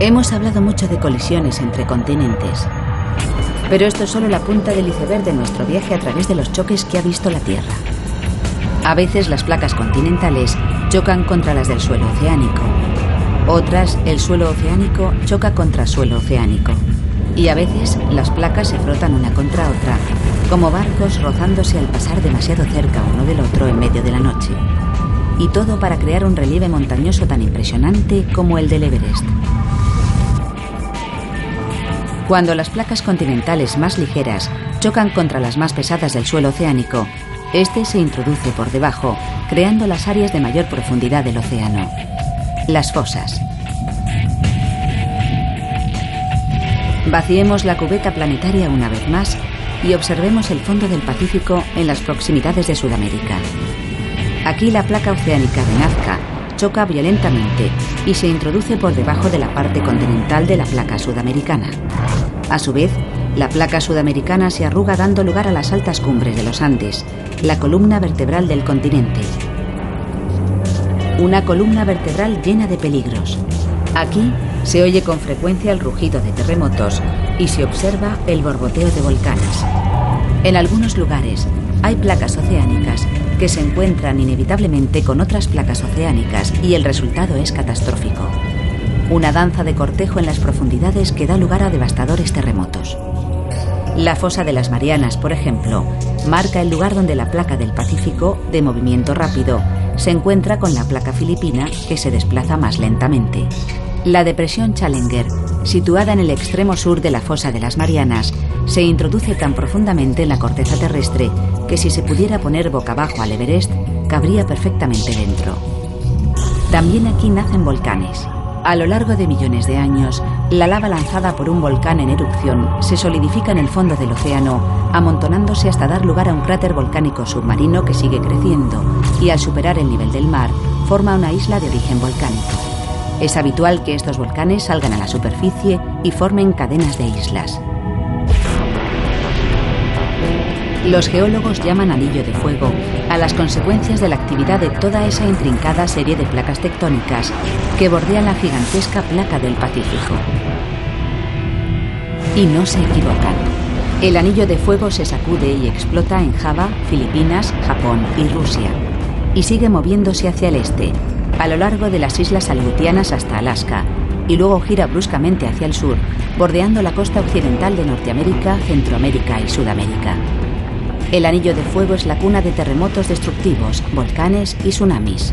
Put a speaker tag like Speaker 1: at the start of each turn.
Speaker 1: Hemos hablado mucho de colisiones entre continentes, pero esto es solo la punta del iceberg de nuestro viaje a través de los choques que ha visto la Tierra. A veces las placas continentales chocan contra las del suelo oceánico. Otras, el suelo oceánico choca contra suelo oceánico. Y a veces las placas se frotan una contra otra, como barcos rozándose al pasar demasiado cerca uno del otro en medio de la noche. Y todo para crear un relieve montañoso tan impresionante como el del Everest. Cuando las placas continentales más ligeras chocan contra las más pesadas del suelo oceánico, este se introduce por debajo, creando las áreas de mayor profundidad del océano, las fosas. Vaciemos la cubeta planetaria una vez más y observemos el fondo del Pacífico en las proximidades de Sudamérica. Aquí la placa oceánica de Nazca choca violentamente y se introduce por debajo de la parte continental de la placa sudamericana. A su vez, la placa sudamericana se arruga dando lugar a las altas cumbres de los Andes, la columna vertebral del continente. Una columna vertebral llena de peligros. Aquí se oye con frecuencia el rugido de terremotos y se observa el borboteo de volcanes. En algunos lugares hay placas oceánicas que se encuentran inevitablemente con otras placas oceánicas y el resultado es catastrófico. Una danza de cortejo en las profundidades que da lugar a devastadores terremotos. La fosa de las Marianas, por ejemplo, marca el lugar donde la placa del Pacífico, de movimiento rápido, se encuentra con la placa filipina, que se desplaza más lentamente. La depresión Challenger, situada en el extremo sur de la fosa de las Marianas, se introduce tan profundamente en la corteza terrestre que si se pudiera poner boca abajo al Everest, cabría perfectamente dentro. También aquí nacen volcanes. A lo largo de millones de años, la lava lanzada por un volcán en erupción se solidifica en el fondo del océano, amontonándose hasta dar lugar a un cráter volcánico submarino que sigue creciendo y al superar el nivel del mar, forma una isla de origen volcánico. Es habitual que estos volcanes salgan a la superficie y formen cadenas de islas. Los geólogos llaman anillo de fuego a las consecuencias de la actividad de toda esa intrincada serie de placas tectónicas que bordean la gigantesca placa del Pacífico. Y no se equivocan. El anillo de fuego se sacude y explota en Java, Filipinas, Japón y Rusia. Y sigue moviéndose hacia el este, a lo largo de las islas Aleutianas hasta Alaska, y luego gira bruscamente hacia el sur, bordeando la costa occidental de Norteamérica, Centroamérica y Sudamérica. El anillo de fuego es la cuna de terremotos destructivos, volcanes y tsunamis.